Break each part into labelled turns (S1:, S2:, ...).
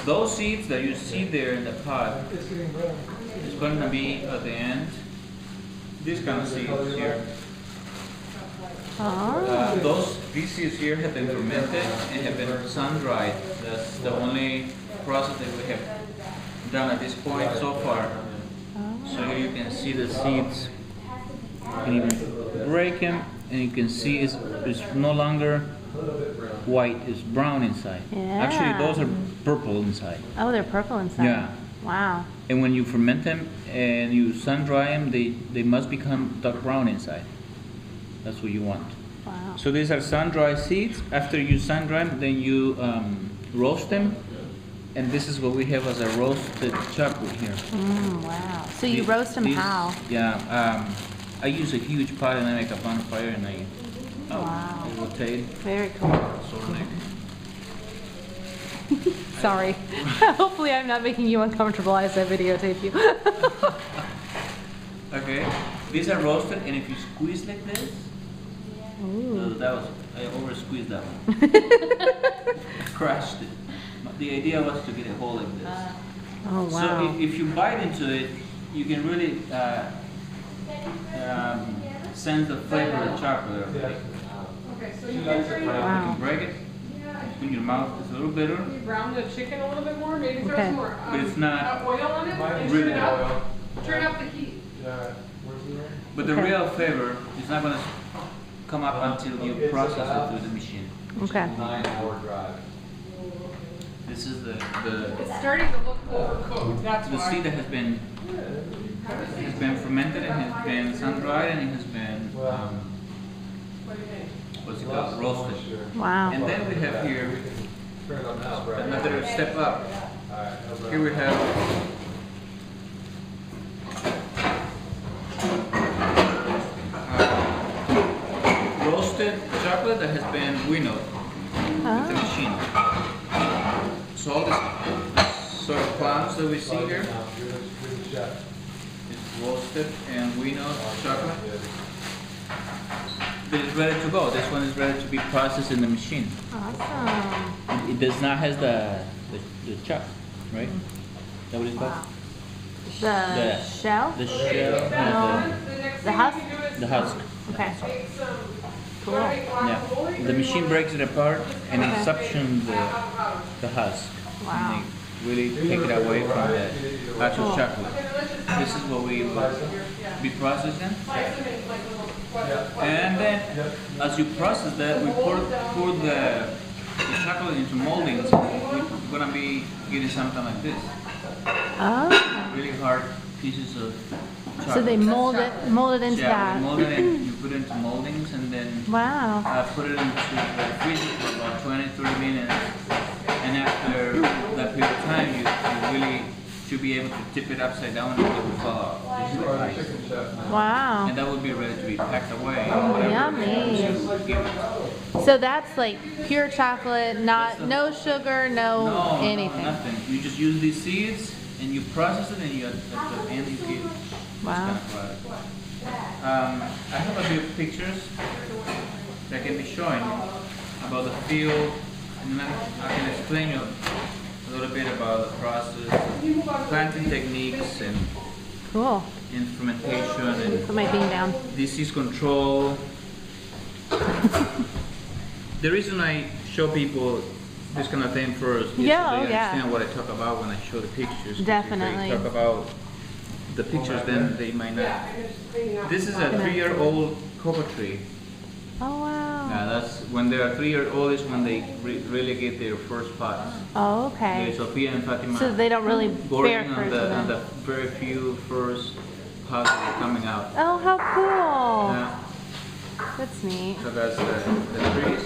S1: Those seeds that you see there in the pot is going to be at the end. These kind of seeds here. These seeds here have been fermented and have been sun dried. That's the only process that we have done at this point so far. So here you can see the seeds. And you can break them, and you can see it's no longer white; it's brown inside.
S2: Yeah.
S1: Actually, those are purple inside.
S2: Oh, they're purple inside.
S1: Yeah.
S2: Wow.
S1: And when you ferment them and you sun dry them, they must become dark brown inside. That's what you want.
S2: Wow.
S1: So these are sun dry seeds. After you sun dry them, then you roast them. And this is what we have as a roasted chocolate here.
S2: Wow. So you roast them how?
S1: Yeah. I use a huge pot and I make a bonfire and I rotate.
S2: Very cool.
S1: Sort of
S2: Sorry. Hopefully I'm not making you uncomfortable as I videotape you.
S1: Okay. These are roasted, and if you squeeze like this, I over squeezed that one. Crushed it. The idea was to get a hole like this.
S2: Oh wow.
S1: So if you bite into it, you can really sense the flavor of the chocolate.
S3: Okay, so you
S1: You
S3: can
S1: can break it in your mouth. It's a little bitter,
S3: brown the chicken a little bit more, maybe throw some more
S1: but it's not
S3: oil on it and
S1: really
S3: turn it up. Turn up the heat.
S1: But the real flavor is not going to come up until you process it through the machine.
S2: Okay.
S4: 9-hour drive.
S1: This is the
S3: It's starting to look overcooked, that's why.
S1: seed that has been fermented and has been sun dried and it has been
S3: What do you think?
S1: what's it called, roasted.
S2: Wow.
S1: And then we have here
S4: Turn it up now, Brad.
S1: another step up.
S4: Alright, no problem.
S1: Here we have roasted chocolate that has been winnowed with the machine. So all this sort of clouds that we see here is roasted and winnowed chocolate. But it's ready to go. This one is ready to be processed in the machine.
S2: Awesome.
S1: It does not has the chuck, right? Is that what it's called?
S2: Wow. The shell?
S1: The shell,
S2: No. The husk?
S1: the husk.
S2: Okay. Cool.
S1: Yeah. The machine breaks it apart and it
S2: Okay.
S1: suctions the husk.
S2: Wow.
S1: And they really take it away from the actual
S2: Cool.
S1: chocolate. This is what we will be processing. And then, as you process that, we pour the chocolate into moldings. We're gonna be getting something like this.
S2: Oh.
S1: Really hard pieces of chocolate.
S2: So they mold it into
S1: Yeah,
S2: that.
S1: we mold it and you put it into moldings and then
S2: Wow.
S1: put it into the freezer for about 20-30 minutes. And after that period of time, you really should be able to tip it upside down and it will fall off. Just like ice.
S2: Wow.
S1: And that would be ready to be packed away. Whatever
S2: Yummy.
S1: you give it.
S2: So that's like pure chocolate, no sugar, no
S1: No,
S2: anything.
S1: nothing. You just use these seeds and you process it and you at the end you get this
S2: Wow.
S1: kind of product. I have a few pictures that can be showing about the field, and then I can explain you a little bit about the process, planting techniques, and
S2: Cool.
S1: fermentation, and
S2: Put my bean down.
S1: disease control. The reason I show people this kind of thing first is
S2: Yeah,
S1: so
S2: oh,
S1: they
S2: yeah.
S1: understand what I talk about when I show the pictures. 'Cause
S2: Definitely.
S1: If they talk about the pictures, then they might not. This is a 3-year-old cocoa tree.
S2: Oh wow.
S1: Yeah, that's when they are 3-year-old is when they really get their first pods.
S2: Oh
S1: Okay,
S2: okay.
S1: Sophia and Fatima.
S2: So they don't really bear
S1: boarding
S2: fruit
S1: on the
S2: then.
S1: very few first pods that are coming out.
S2: Oh how cool.
S1: Yeah.
S2: That's neat.
S1: So that's the trees.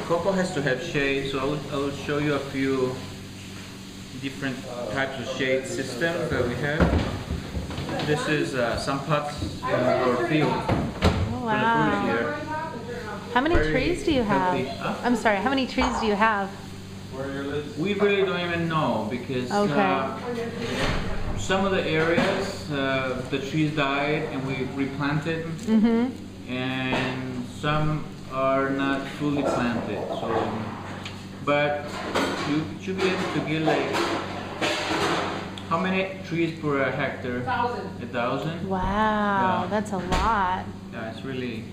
S1: Cocoa has to have shade, so I will show you a few different types of shade systems that we have. This is some pots in our field.
S2: Oh wow.
S1: Here.
S2: How many
S1: Very
S2: trees do you have?
S1: healthy. Huh?
S2: I'm sorry, how many trees do you have?
S4: Where are your lids?
S1: We really don't even know because
S2: Okay.
S1: some of the areas the trees died and we replanted, and some are not fully planted. So, but you should be able to get like, how many trees per hectare?
S3: 1,000.
S1: 1,000?
S2: Wow,
S1: Yeah.
S2: that's a lot.
S1: Yeah, it's really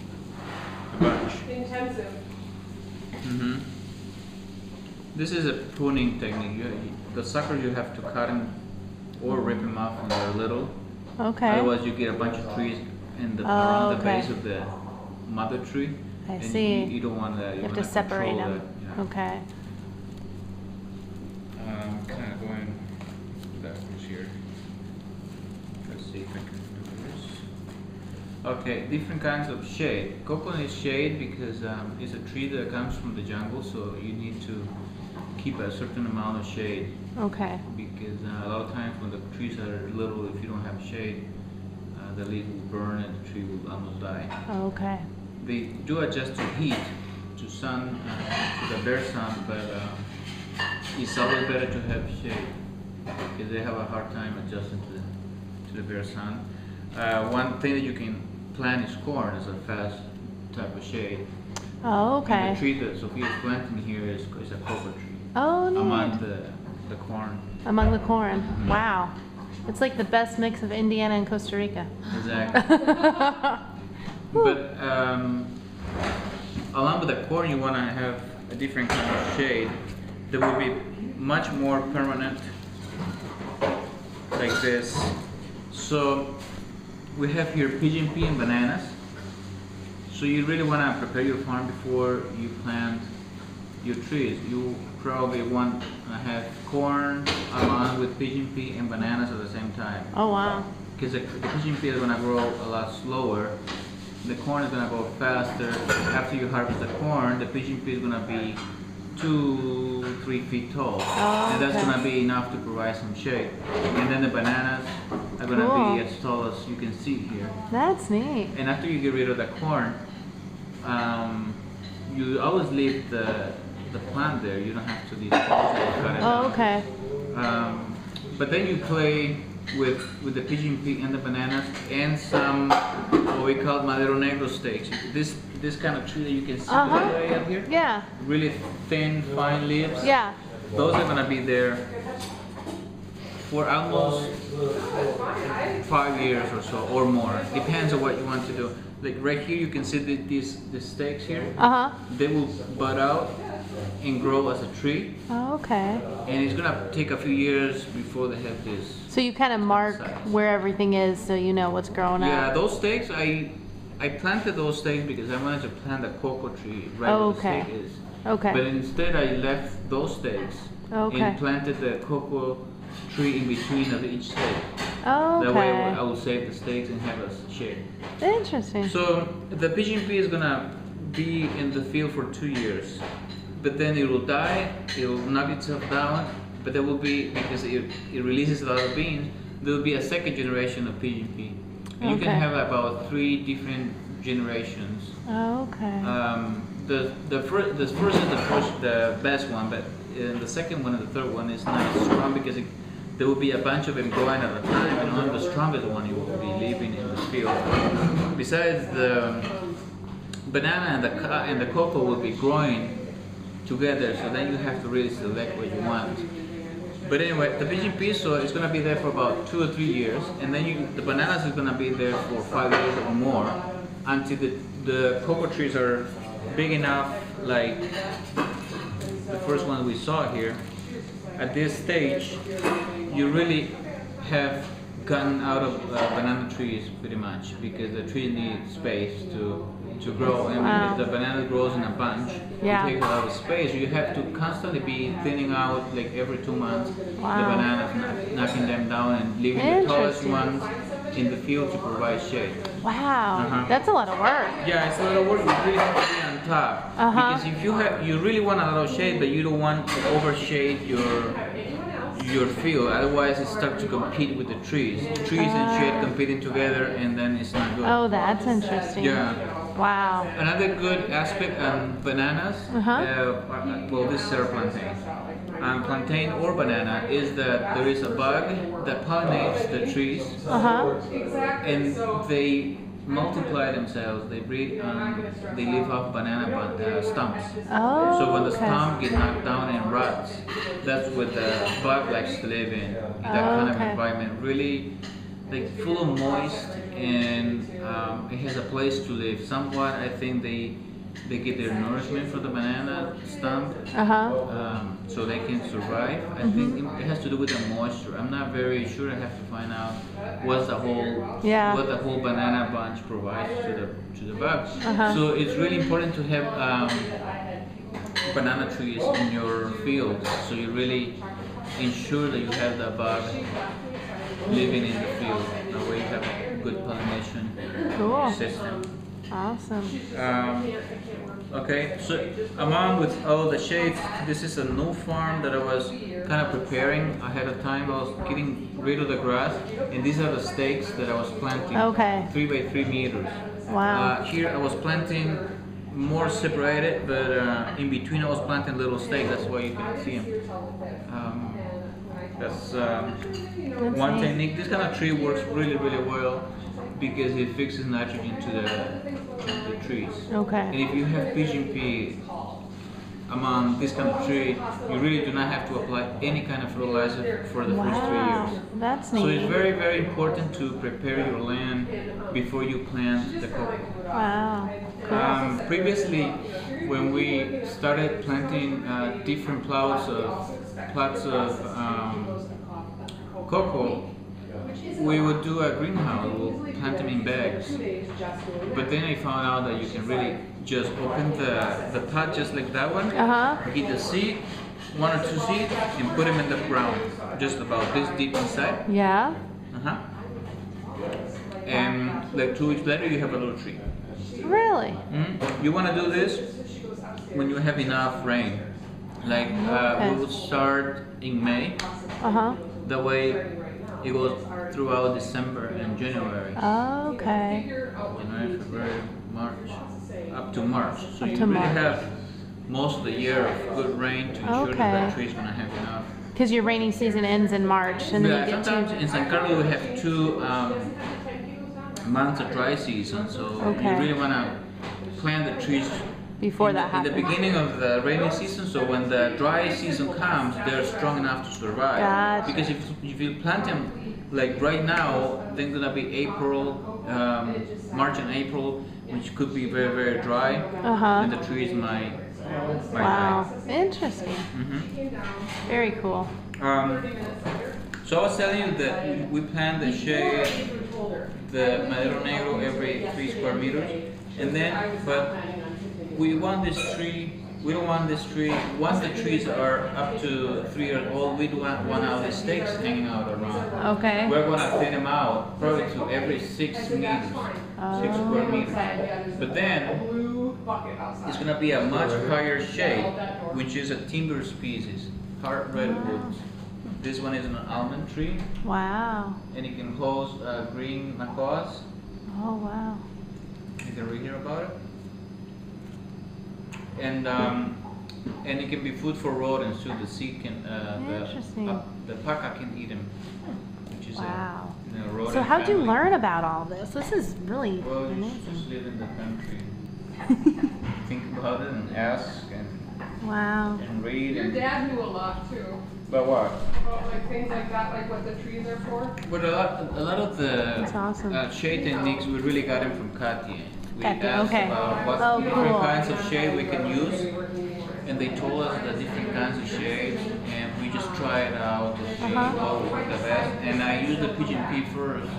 S1: a bunch.
S3: Intensive.
S1: Hmm. This is a pruning technique. The suckers you have to cut them or rip them off when they're little.
S2: Okay.
S1: Otherwise, you get a bunch of trees around the
S2: okay.
S1: base of the mother tree.
S2: I
S1: and
S2: see.
S1: You don't want that.
S2: You have to
S1: wanna
S2: separate
S1: control
S2: them.
S1: that, yeah.
S2: Okay.
S1: Kind of going backwards here. Let's see if I can do this. Okay, different kinds of shade. Coconut is shade because it's a tree that comes from the jungle, so you need to keep a certain amount of shade.
S2: Okay.
S1: Because a lot of times when the trees are little, if you don't have shade, the leaf will burn and the tree will almost die.
S2: Okay.
S1: They do adjust to heat, to sun, to the bare sun, but it's always better to have shade because they have a hard time adjusting to the bare sun. One thing that you can plant is corn as a fast type of shade.
S2: Oh,
S1: And
S2: okay.
S1: the tree that Sophia is planting here is a cocoa tree
S2: Oh,
S1: among
S2: neat.
S1: the corn.
S2: Among the corn. Wow. It's like the best mix of Indiana and Costa Rica.
S1: Exactly. But along with the corn, you want to have a different kind of shade that will be much more permanent, like this. So we have here pigeon pea and bananas. So you really want to prepare your farm before you plant your trees. You probably want to have corn along with pigeon pea and bananas at the same time.
S2: Oh, wow.
S1: Because the pigeon pea is going to grow a lot slower. The corn is going to go faster. After you harvest the corn, the pigeon pea is going to be 2-3 feet tall.
S2: Oh,
S1: and that's
S2: okay.
S1: going to be enough to provide some shade. And then the bananas are going to
S2: Cool.
S1: be as tall as you can see here.
S2: That's neat.
S1: And after you get rid of the corn, you always leave the plant there. You don't have to dispose it or cut it
S2: Oh,
S1: down.
S2: okay.
S1: But then you play with the pigeon pea and the bananas and some what we call Madero Negro stakes. This kind of tree that you can see
S2: Uh-huh.
S1: way up here,
S2: Yeah.
S1: really thin, fine leaves.
S2: Yeah.
S1: Those are gonna be there for almost 5 years or so or more. Depends on what you want to do. Like right here, you can see these stakes here.
S2: Uh-huh.
S1: They will bud out and grow as a tree,
S2: Oh, okay.
S1: and it's gonna take a few years before they have this.
S2: So you kind of mark where everything is so you know what's growing
S1: Yeah,
S2: up.
S1: those stakes, I planted those stakes because I wanted to plant a cocoa tree right
S2: Oh,
S1: where the
S2: okay.
S1: stake is.
S2: Okay.
S1: But instead I left those stakes
S2: Okay.
S1: and planted the cocoa tree in between of each stake.
S2: Oh,
S1: That way I
S2: okay.
S1: will save the stakes and have a shade.
S2: Interesting.
S1: So the pigeon pea is gonna be in the field for 2 years. But then it will die, it will knock itself down, but there will be, because it releases a lot of beans, there will be a second generation of pigeon pea. And you can
S2: Okay.
S1: have about 3 different generations.
S2: Oh, okay.
S1: The first is the best one, but the second one and the third one is not as strong because there will be a bunch of them growing at a time, and only the strongest one you will be leaving in the field. Besides, the banana and the cocoa will be growing together, so then you have to really select what you want. But anyway, the pigeon pea so is going to be there for about 2 or 3 years, and then the bananas is going to be there for 5 years or more until the cocoa trees are big enough, like the first one we saw here. At this stage, you really have gotten out of banana trees pretty much because the tree needs space to grow, and
S2: Wow.
S1: because the banana grows in a bunch,
S2: Yeah.
S1: it takes a lot of space. You have to constantly be thinning out, like every 2 months,
S2: Wow.
S1: the bananas, knocking them down and leaving the tallest
S2: Interesting.
S1: ones in the field to provide shade.
S2: Wow.
S1: Uh-huh.
S2: That's a lot of work.
S1: Yeah, it's a lot of work. You really have to be on top
S2: Uh-huh.
S1: because if you really want a lot of shade, but you don't want to overshade your field. Otherwise, it starts to compete with the trees. Trees and shade competing together, and then it's not good.
S2: Oh, that's interesting.
S1: Yeah.
S2: Wow.
S1: Another good aspect on bananas, well, this is our plantain. Plantain or banana is that there is a bug that pollinates the trees,
S2: Uh-huh.
S3: Exactly.
S1: and
S3: So
S1: they multiply themselves. They breed. They live off banana stumps.
S2: Oh,
S1: So when the
S2: okay.
S1: stump get knocked down and rots, that's what the bug likes to live in. That kind of
S2: Okay.
S1: environment, really, like full of moist, and it has a place to live. Somewhat, I think they get their nourishment from the banana stump,
S2: Uh-huh.
S1: so they can survive. I think it has to do with the moisture. I'm not very sure. I have to find out what
S2: Yeah.
S1: the whole banana bunch provides to the bugs.
S2: Uh-huh.
S1: So it's really important to have banana trees in your field, so you really ensure that you have the bug living in the field. That way you have a good pollination
S2: Cool.
S1: system.
S2: Awesome.
S1: Okay, so along with all the shades, this is a new farm that I was kind of preparing ahead of time. I was getting rid of the grass, and these are the stakes that I was planting.
S2: Okay.
S1: 3 by 3 meters.
S2: Wow.
S1: Here I was planting more separated, but in between I was planting little stakes. That's why you can see them. That's one
S2: neat.
S1: technique. This kind of tree works really, really well because it fixes nitrogen to the trees. And
S2: Okay.
S1: if you have pigeon pea among this kind of tree, you really do not have to apply any kind of fertilizer for the first 3
S2: Wow.
S1: years.
S2: That's
S1: So it's
S2: neat.
S1: very, very important to prepare your land before you plant the cocoa.
S2: Wow. Cool.
S1: Previously, when we started planting different plots of cocoa, we would do a greenhouse. We'll plant them in bags. But then I found out that you can really just open the pot just like that one,
S2: Uh-huh.
S1: get the seed, 1 or 2 seeds, and put them in the ground, just about this deep inside.
S2: Yeah.
S1: Uh-huh. And like 2 weeks later, you have a little tree.
S2: Really?
S1: You want to do this when you have enough rain. Like
S2: Okay.
S1: we will start in May.
S2: Uh-huh.
S1: That way it goes throughout December and January.
S2: Okay.
S1: January, February, March, up to March. So
S2: Up
S1: you
S2: to
S1: really
S2: March.
S1: have most of the year of good rain to ensure that
S2: Okay.
S1: that tree is going to have enough.
S2: Because your rainy season ends in March, and then
S1: Yeah,
S2: you get
S1: sometimes
S2: to.
S1: in San Carlos we have 2 months of dry season, so
S2: Okay.
S1: you really want to plant the trees
S2: Before
S1: in
S2: that
S1: the
S2: happens.
S1: beginning of the rainy season, so when the dry season comes, they're strong enough to survive.
S2: Gotcha.
S1: Because if you plant them like right now, then gonna be April, March and April, which could be very, very dry,
S2: Uh-huh.
S1: and the trees might
S2: Wow.
S1: die.
S2: Interesting. Very cool.
S1: So I was telling you that we plant the shade, the Madero Negro every 3 square meters, and then, but we want this tree, we don't want this tree, once the trees are up to 3 years old, we don't want all the stakes hanging out around.
S2: Okay.
S1: We're gonna thin them out probably to every 6 meters, 6 square meters. But then, it's gonna be a much higher shade, which is a timber species, hard redwoods. This one is an almond tree,
S2: Wow.
S1: and it can host green macaws.
S2: Oh, wow.
S1: You can read here about it. And it can be food for rodents too. The seed can,
S2: Interesting.
S1: the paca can eat them, which is
S2: Wow.
S1: a rodent
S2: So how'd you
S1: family.
S2: learn about all this? This is really
S1: Well, you should just
S2: amazing.
S1: live in the country. Think about it and ask
S2: Wow.
S1: and read.
S3: Your
S1: And,
S3: dad knew a lot too,
S1: but what?
S3: about like things like that, like what the trees are for.
S1: But a lot of the
S2: That's awesome.
S1: shade techniques we really got them from Katia. We
S2: Katia,
S1: asked
S2: okay.
S1: about what
S2: Oh,
S1: different
S2: cool.
S1: kinds of shade we can use, and they told us the different kinds of shades, and we just tried out to see what would work the best. And I used the pigeon pea first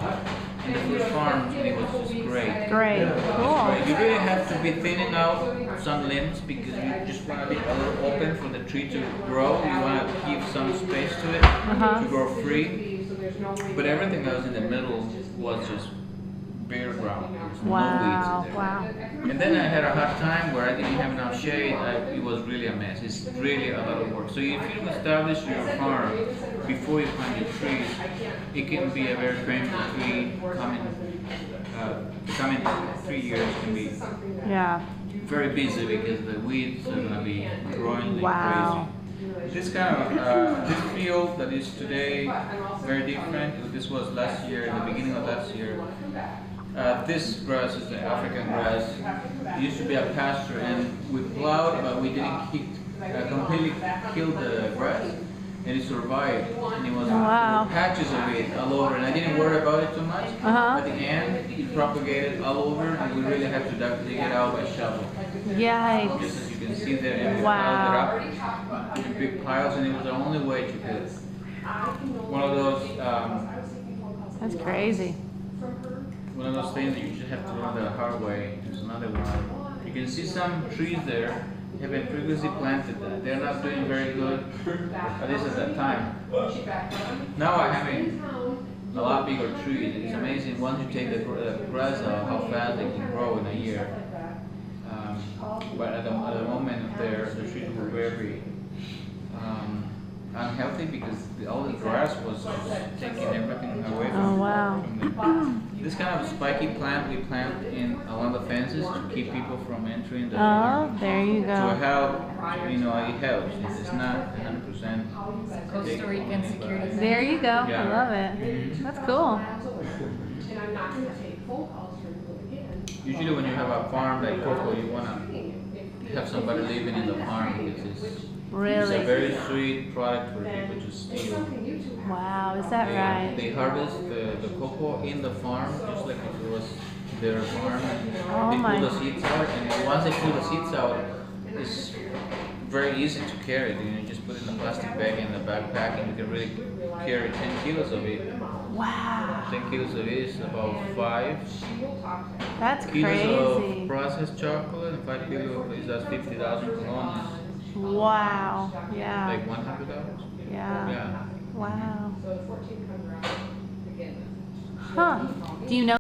S1: in the first farm, and it was just great.
S2: Great. Cool.
S1: Right, you really have to be thinning out some limbs because you just want to leave a little open for the tree to grow. You want to give some space to it to grow free. But everything else in the middle was just bare ground. There was
S2: Wow.
S1: no weeds in there.
S2: Wow.
S1: And then I had a hard time where I didn't have enough shade. It was really a mess. It's really a lot of work. So if you establish your farm before you plant your trees, it can be a very painful tree coming 3 years can be
S2: Yeah.
S1: very busy because the weeds are gonna be growing like
S2: Wow.
S1: crazy. This kind of this field that is today very different. This was last year, the beginning of last year. This grass is the African grass. It used to be a pasture, and we plowed, but we didn't completely kill the grass, and it survived. And it was
S2: Wow.
S1: patches of it all over, and I didn't worry about it too much.
S2: Uh-huh.
S1: At the end, it propagated all over, and we really had to dig it out by shovel.
S2: Yikes.
S1: Just as you can see there, and we
S2: Wow.
S1: piled it up in big piles, and it was the only way to could. One of those.
S2: That's crazy.
S1: One of those things that you just have to learn the hard way. There's another one. You can see some trees there have been previously planted. They're not doing very good, at least at that time. Now I have a lot bigger trees. It's amazing once you take the grass out, how fast they can grow in a year. But at the moment, the trees were very unhealthy because all the grass was just taking everything away from,
S2: Oh, wow.
S1: from them. This kind of spiky plant we plant along the fences to keep people from entering the
S2: Oh,
S1: farm.
S2: there you
S1: To
S2: go.
S1: help, it helps. It's not 100%.
S5: Costa Rican security.
S2: There you go. I
S1: Yeah.
S2: love it. That's cool.
S1: Usually when you have a farm like Coco, you want to have somebody living in the farm because it's a
S2: Really?
S1: very sweet product for people to steal.
S2: Wow, is that right?
S1: They harvest the cocoa in the farm just like if it was their farm.
S2: Oh
S1: They
S2: my.
S1: pull the seeds out, and once they pull the seeds out, it's very easy to carry. You just put it in a plastic bag in the backpack, and you can really carry 10 kilos of it.
S2: Wow.
S1: 10 kilos of it is about 5
S2: That's
S1: kilos
S2: crazy.
S1: of processed chocolate, and 5 kilos is that's 50,000 colones.
S2: Wow. Yeah.
S1: Like $100.
S2: Yeah.
S1: Yeah.
S2: Wow. Huh. Do you know